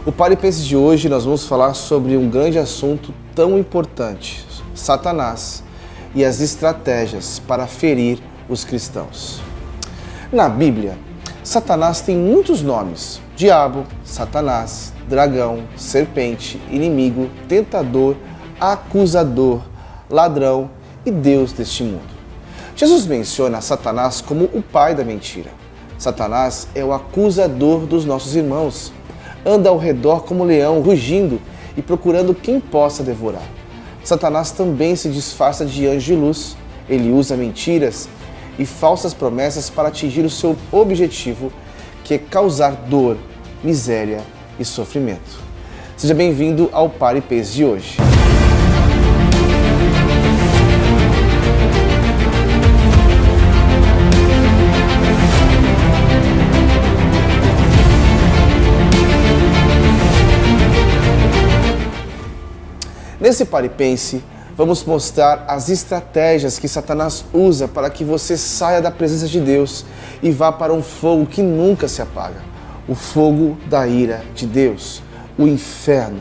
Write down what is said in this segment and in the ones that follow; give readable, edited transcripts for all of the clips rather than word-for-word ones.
No Pare e Pense de hoje nós vamos falar sobre um grande assunto tão importante, Satanás e as estratégias para ferir os cristãos. Na Bíblia, Satanás tem muitos nomes: diabo, Satanás, dragão, serpente, inimigo, tentador, acusador, ladrão e Deus deste mundo. Jesus menciona Satanás como o pai da mentira. Satanás é o acusador dos nossos irmãos. Anda ao redor como leão, rugindo e procurando quem possa devorar. Satanás também se disfarça de anjo de luz. Ele usa mentiras e falsas promessas para atingir o seu objetivo, que é causar dor, miséria e sofrimento. Seja bem-vindo ao Pare e Pense de hoje. Nesse Pare e Pense, vamos mostrar as estratégias que Satanás usa para que você saia da presença de Deus e vá para um fogo que nunca se apaga, o fogo da ira de Deus, o inferno.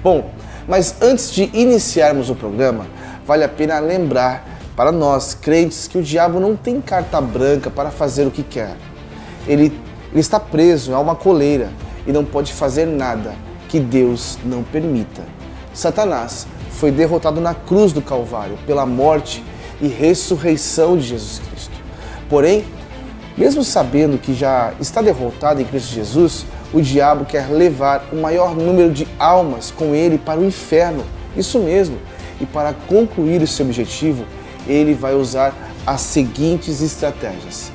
Bom, mas antes de iniciarmos o programa, vale a pena lembrar para nós, crentes, que o diabo não tem carta branca para fazer o que quer. Ele está preso a uma coleira e não pode fazer nada que Deus não permita. Satanás foi derrotado na cruz do Calvário pela morte e ressurreição de Jesus Cristo. Porém, mesmo sabendo que já está derrotado em Cristo Jesus, o diabo quer levar o maior número de almas com ele para o inferno. Isso mesmo. E para concluir esse objetivo, ele vai usar as seguintes estratégias.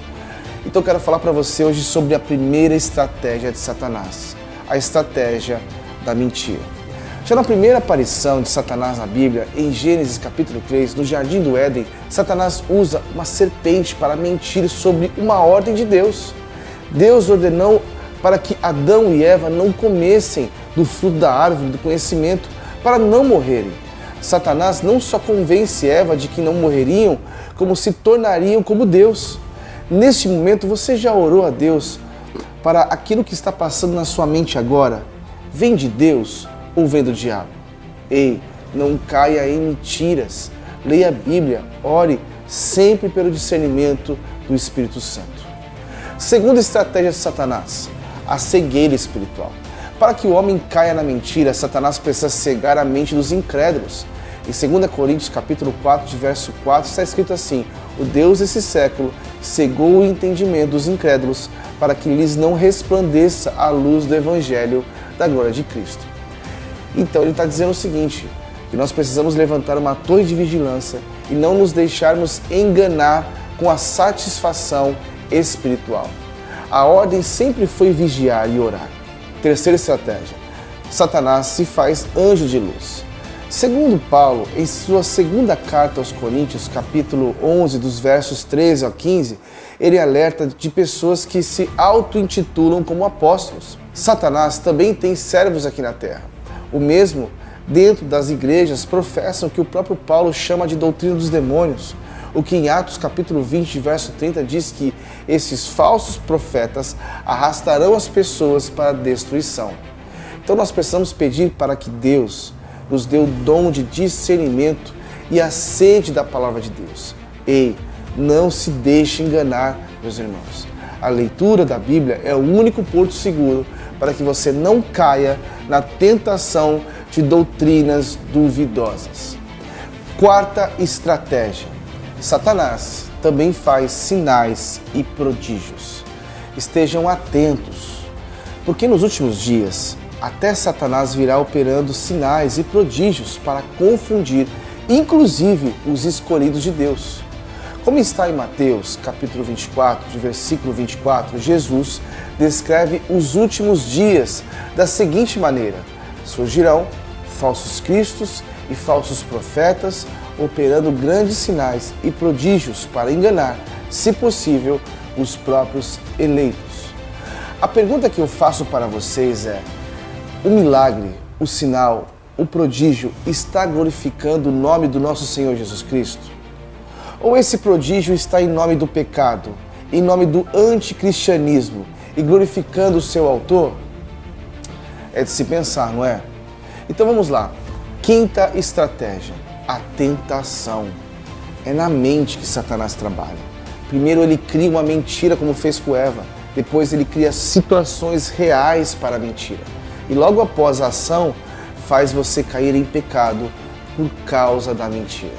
Então eu quero falar para você hoje sobre a primeira estratégia de Satanás, a estratégia da mentira. Já na primeira aparição de Satanás na Bíblia, em Gênesis capítulo 3, no Jardim do Éden, Satanás usa uma serpente para mentir sobre uma ordem de Deus. Deus ordenou para que Adão e Eva não comessem do fruto da árvore do conhecimento para não morrerem. Satanás não só convence Eva de que não morreriam, como se tornariam como Deus. Neste momento, você já orou a Deus para aquilo que está passando na sua mente agora? Vem de Deus ou vem do diabo? Ei, não caia em mentiras. Leia a Bíblia, ore sempre pelo discernimento do Espírito Santo. Segunda estratégia de Satanás, a cegueira espiritual. Para que o homem caia na mentira, Satanás precisa cegar a mente dos incrédulos. Em 2 Coríntios capítulo 4, de verso 4, está escrito assim: o Deus desse século cegou o entendimento dos incrédulos para que lhes não resplandeça a luz do Evangelho da glória de Cristo. Então ele está dizendo o seguinte, que nós precisamos levantar uma torre de vigilância e não nos deixarmos enganar com a satisfação espiritual. A ordem sempre foi vigiar e orar. Terceira estratégia, Satanás se faz anjo de luz. Segundo Paulo, em sua segunda carta aos Coríntios, capítulo 11, dos versos 13 a 15, ele alerta de pessoas que se auto-intitulam como apóstolos. Satanás também tem servos aqui na terra. O mesmo, dentro das igrejas, professam que o próprio Paulo chama de doutrina dos demônios, o que em Atos capítulo 20, verso 30, diz que esses falsos profetas arrastarão as pessoas para a destruição. Então nós precisamos pedir para que Deus nos dê o dom de discernimento e a sede da palavra de Deus. Ei, não se deixe enganar, meus irmãos. A leitura da Bíblia é o único porto seguro para que você não caia na tentação de doutrinas duvidosas. Quarta estratégia. Satanás também faz sinais e prodígios. Estejam atentos, porque nos últimos dias, até Satanás virá operando sinais e prodígios para confundir, inclusive, os escolhidos de Deus. Como está em Mateus, capítulo 24, de versículo 24, Jesus descreve os últimos dias da seguinte maneira: surgirão falsos cristos e falsos profetas, operando grandes sinais e prodígios para enganar, se possível, os próprios eleitos. A pergunta que eu faço para vocês é: o milagre, o sinal, o prodígio está glorificando o nome do nosso Senhor Jesus Cristo? Ou esse prodígio está em nome do pecado, em nome do anticristianismo e glorificando o seu autor? É de se pensar, não é? Então vamos lá. Quinta estratégia, a tentação. É na mente que Satanás trabalha. Primeiro ele cria uma mentira, como fez com Eva. Depois ele cria situações reais para a mentira. E logo após a ação, faz você cair em pecado por causa da mentira.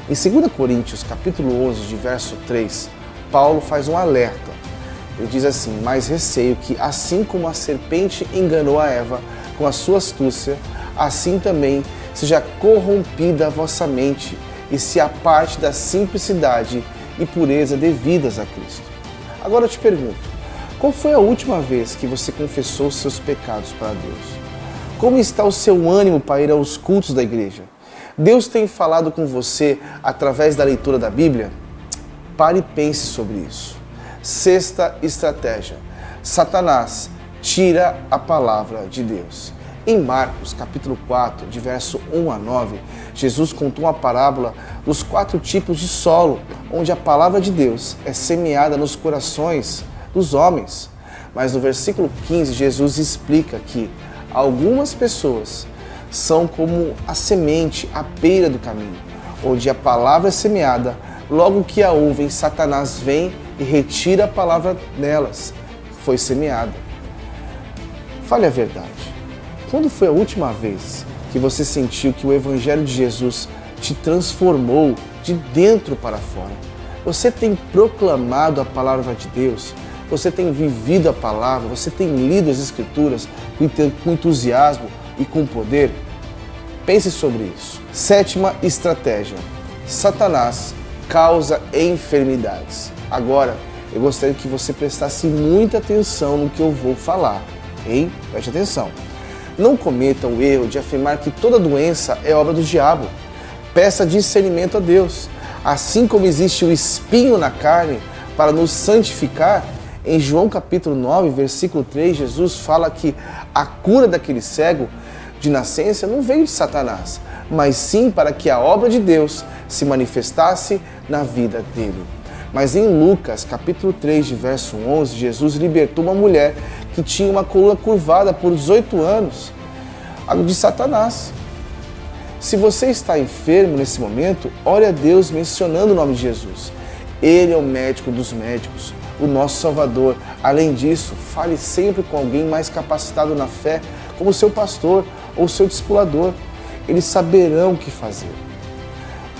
Em 2 Coríntios, capítulo 11, de verso 3, Paulo faz um alerta. Ele diz assim: mas receio que, assim como a serpente enganou a Eva com a sua astúcia, assim também seja corrompida a vossa mente e se aparte da simplicidade e pureza devidas a Cristo. Agora eu te pergunto, qual foi a última vez que você confessou seus pecados para Deus? Como está o seu ânimo para ir aos cultos da igreja? Deus tem falado com você através da leitura da Bíblia? Pare e pense sobre isso. Sexta estratégia: Satanás tira a palavra de Deus. Em Marcos, capítulo 4, de verso 1 a 9, Jesus contou uma parábola dos 4 tipos de solo, onde a palavra de Deus é semeada nos corações dos homens. Mas no versículo 15, Jesus explica que algumas pessoas são como a semente à beira do caminho, onde a palavra é semeada, logo que a ouvem, Satanás vem e retira a palavra nelas. Foi semeada. Fale a verdade. Quando foi a última vez que você sentiu que o Evangelho de Jesus te transformou de dentro para fora? Você tem proclamado a palavra de Deus? Você tem vivido a palavra? Você tem lido as Escrituras com entusiasmo e com poder? Pense sobre isso. Sétima estratégia: Satanás causa enfermidades. Agora, eu gostaria que você prestasse muita atenção no que eu vou falar, hein? Preste atenção. Não cometa o erro de afirmar que toda doença é obra do diabo. Peça discernimento a Deus. Assim como existe o espinho na carne para nos santificar, em João capítulo 9, versículo 3, Jesus fala que a cura daquele cego de nascença não veio de Satanás, mas sim para que a obra de Deus se manifestasse na vida dele. Mas em Lucas, capítulo 3, de verso 11, Jesus libertou uma mulher que tinha uma coluna curvada por 18 anos, de Satanás. Se você está enfermo nesse momento, ore a Deus mencionando o nome de Jesus. Ele é o médico dos médicos, o nosso Salvador. Além disso, fale sempre com alguém mais capacitado na fé, como seu pastor ou seu discipulador. Eles saberão o que fazer.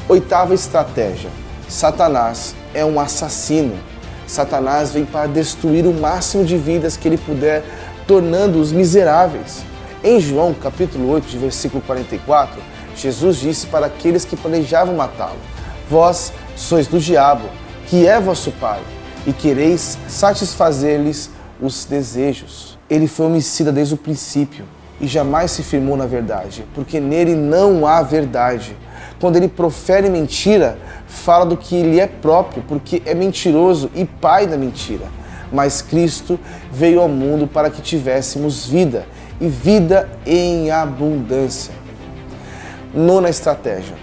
Oitava estratégia: Satanás é um assassino. Satanás vem para destruir o máximo de vidas que ele puder, tornando-os miseráveis. Em João capítulo 8, de versículo 44, Jesus disse para aqueles que planejavam matá-lo: vós sois do diabo, que é vosso pai, e quereis satisfazer-lhes os desejos. Ele foi homicida desde o princípio e jamais se firmou na verdade, porque nele não há verdade. Quando ele profere mentira, fala do que ele é próprio, porque é mentiroso e pai da mentira. Mas Cristo veio ao mundo para que tivéssemos vida, e vida em abundância. Nona estratégia: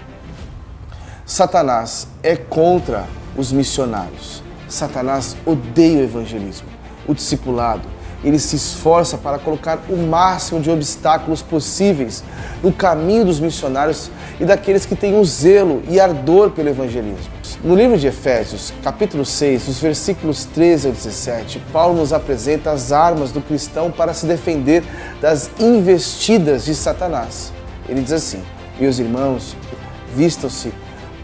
Satanás é contra os missionários. Satanás odeia o evangelismo, o discipulado. Ele se esforça para colocar o máximo de obstáculos possíveis no caminho dos missionários e daqueles que têm o zelo e ardor pelo evangelismo. No livro de Efésios, capítulo 6, dos versículos 13 ao 17, Paulo nos apresenta as armas do cristão para se defender das investidas de Satanás. Ele diz assim: meus irmãos, vistam-se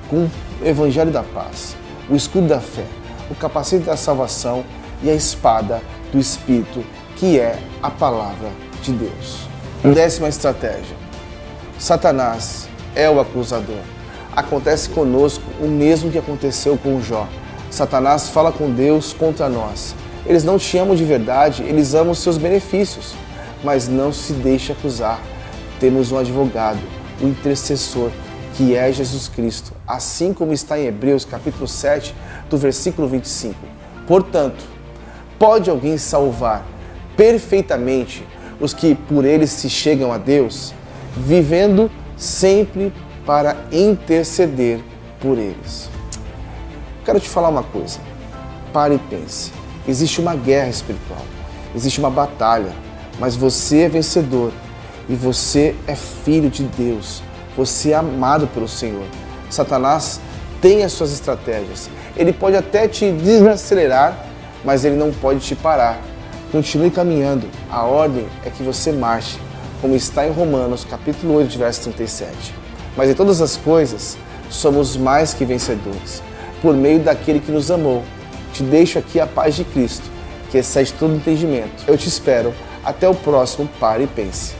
com o evangelho da paz, o escudo da fé, o capacete da salvação e a espada do Espírito, que é a palavra de Deus. Décima estratégia: Satanás é o acusador. Acontece conosco o mesmo que aconteceu com Jó. Satanás fala com Deus contra nós. Eles não te amam de verdade, eles amam os seus benefícios, mas não se deixe acusar. Temos um advogado, o intercessor, que é Jesus Cristo, assim como está em Hebreus capítulo 7, do versículo 25. Portanto, pode alguém salvar perfeitamente os que por eles se chegam a Deus, vivendo sempre para interceder por eles. Quero te falar uma coisa. Pare e pense. Existe uma guerra espiritual, existe uma batalha, mas você é vencedor E você é filho de Deus. Você é amado pelo Senhor. Satanás tem as suas estratégias. Ele pode até te desacelerar, mas ele não pode te parar. Continue caminhando. A ordem é que você marche, como está em Romanos, capítulo 8, verso 37. Mas em todas as coisas, somos mais que vencedores, por meio daquele que nos amou. Te deixo aqui a paz de Cristo, que excede todo entendimento. Eu te espero. Até o próximo Pare e Pense.